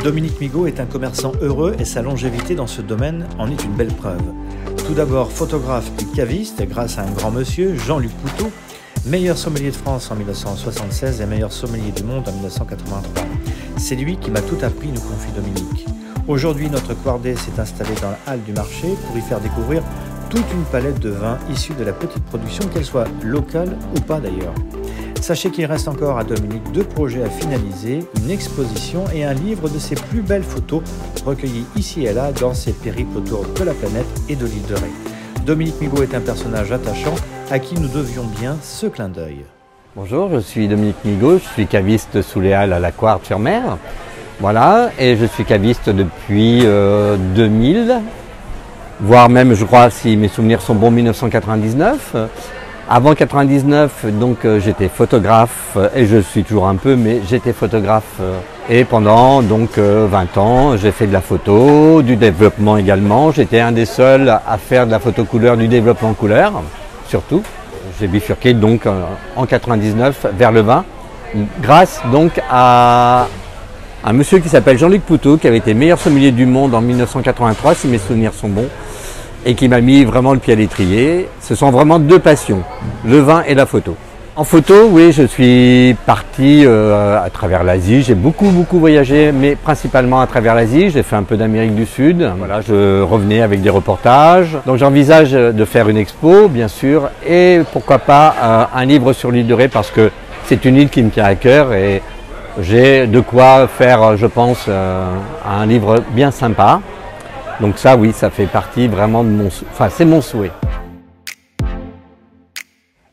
Dominique Migaud est un commerçant heureux et sa longévité dans ce domaine en est une belle preuve. Tout d'abord photographe puis caviste grâce à un grand monsieur, Jean-Luc Poutot, meilleur sommelier de France en 1976 et meilleur sommelier du monde en 1983. C'est lui qui m'a tout appris, nous confie Dominique. Aujourd'hui, notre Quardet s'est installé dans la halle du marché pour y faire découvrir toute une palette de vins issus de la petite production, qu'elle soit locale ou pas d'ailleurs. Sachez qu'il reste encore à Dominique 2 projets à finaliser, une exposition et un livre de ses plus belles photos recueillies ici et là dans ses périples autour de la planète et de l'île de Ré. Dominique Migaud est un personnage attachant à qui nous devions bien ce clin d'œil. Bonjour, je suis Dominique Migaud, je suis caviste sous les Halles à la Quarde-sur-Mer. Voilà, et je suis caviste depuis 2000, voire même, je crois, si mes souvenirs sont bons, 1999. Avant 99, donc j'étais photographe, et je suis toujours un peu, mais j'étais photographe. Et pendant donc 20 ans, j'ai fait de la photo, du développement également. J'étais un des seuls à faire de la photo couleur, du développement couleur, surtout. J'ai bifurqué donc en 99 vers le vin, grâce donc à un monsieur qui s'appelle Jean-Luc Poutot, qui avait été meilleur sommelier du monde en 1983, si mes souvenirs sont bons, et qui m'a mis vraiment le pied à l'étrier. Ce sont vraiment deux passions, le vin et la photo. En photo, oui, je suis parti à travers l'Asie. J'ai beaucoup voyagé, mais principalement à travers l'Asie. J'ai fait un peu d'Amérique du Sud. Voilà, je revenais avec des reportages. Donc j'envisage de faire une expo, bien sûr, et pourquoi pas un livre sur l'île de Ré, parce que c'est une île qui me tient à cœur et j'ai de quoi faire, je pense, un livre bien sympa. Donc ça, oui, ça fait partie vraiment de mon... Enfin, c'est mon souhait.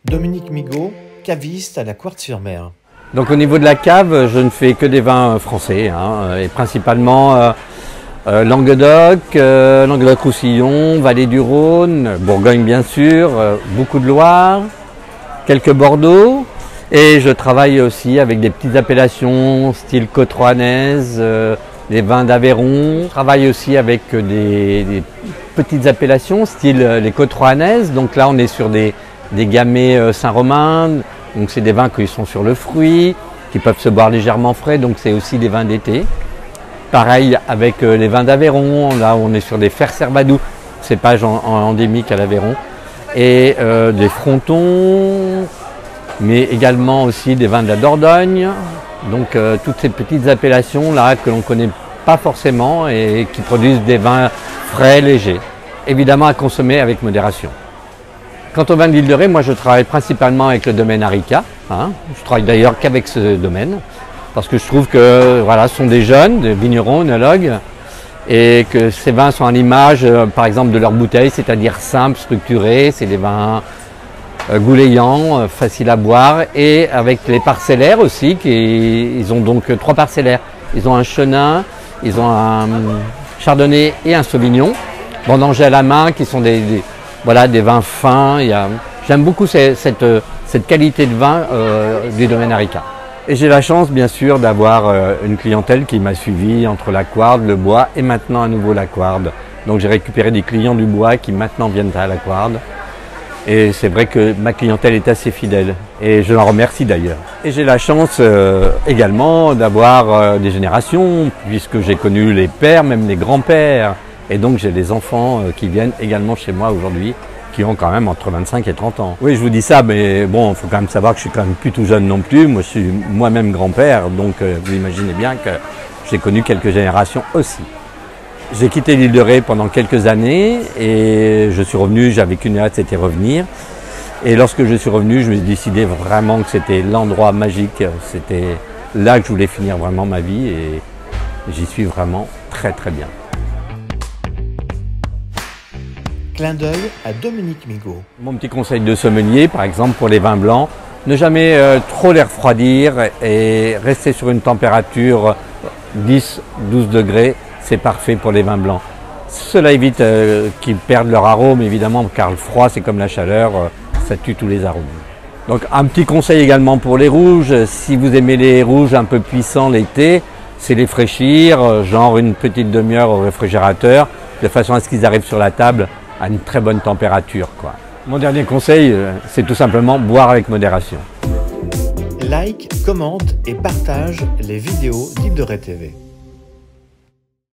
Dominique Migaud, caviste à la Quarde-sur-Mer. Donc au niveau de la cave, je ne fais que des vins français, et principalement Languedoc, Languedoc-Roussillon, Vallée du Rhône, Bourgogne bien sûr, beaucoup de Loire, quelques Bordeaux. Et je travaille aussi avec des petites appellations style côte rouennaise, des vins d'Aveyron. Je travaille aussi avec des petites appellations style les côtes rouennaises. Donc là on est sur des gamay Saint-Romain. Donc c'est des vins qui sont sur le fruit, qui peuvent se boire légèrement frais. Donc c'est aussi des vins d'été. Pareil avec les vins d'Aveyron. Là on est sur des fers Cerbadou, cépage endémique à l'Aveyron. Et des frontons, mais également aussi des vins de la Dordogne. Donc toutes ces petites appellations là que l'on ne connaît pas forcément et qui produisent des vins frais, légers. Évidemment à consommer avec modération. Quant au vin de l'île de Ré, moi je travaille principalement avec le domaine Arica. Je travaille d'ailleurs qu'avec ce domaine, parce que je trouve que voilà, ce sont des jeunes, des vignerons, œnologues, et que ces vins sont à l'image par exemple de leur bouteille, c'est-à-dire simples, structurés, c'est des vins goulayants, faciles à boire, et avec les parcellaires aussi, ils ont donc 3 parcellaires. Ils ont un chenin, ils ont un chardonnay et un sauvignon, vendangés à la main, qui sont voilà, des vins fins. J'aime beaucoup cette qualité de vin du domaine Arica. Et j'ai la chance bien sûr d'avoir une clientèle qui m'a suivi entre la Quarde, le bois et maintenant à nouveau la Quarde. Donc j'ai récupéré des clients du bois qui maintenant viennent à la Quarde. Et c'est vrai que ma clientèle est assez fidèle et je l'en remercie d'ailleurs. Et j'ai la chance également d'avoir des générations, puisque j'ai connu les pères, même les grands-pères. Et donc j'ai des enfants qui viennent également chez moi aujourd'hui, qui ont quand même entre 25 et 30 ans. Oui, je vous dis ça, mais bon, il faut quand même savoir que je suis quand même plus tout jeune non plus. Moi, je suis moi-même grand-père, donc vous imaginez bien que j'ai connu quelques générations aussi. J'ai quitté l'île de Ré pendant quelques années et je suis revenu, j'avais qu'une hâte, c'était revenir. Et lorsque je suis revenu, je me suis décidé vraiment que c'était l'endroit magique. C'était là que je voulais finir vraiment ma vie et j'y suis vraiment très bien. Clin d'œil à Dominique Migaud. Mon petit conseil de sommelier, par exemple pour les vins blancs, ne jamais trop les refroidir et rester sur une température 10-12 degrés. C'est parfait pour les vins blancs. Cela évite qu'ils perdent leur arôme évidemment, car le froid c'est comme la chaleur, ça tue tous les arômes. Donc un petit conseil également pour les rouges, si vous aimez les rouges un peu puissants l'été, c'est les fraîchir, genre une petite demi-heure au réfrigérateur, de façon à ce qu'ils arrivent sur la table à une très bonne température, quoi. Mon dernier conseil, c'est tout simplement boire avec modération. Like, commente et partage les vidéos d'Île de Ré TV.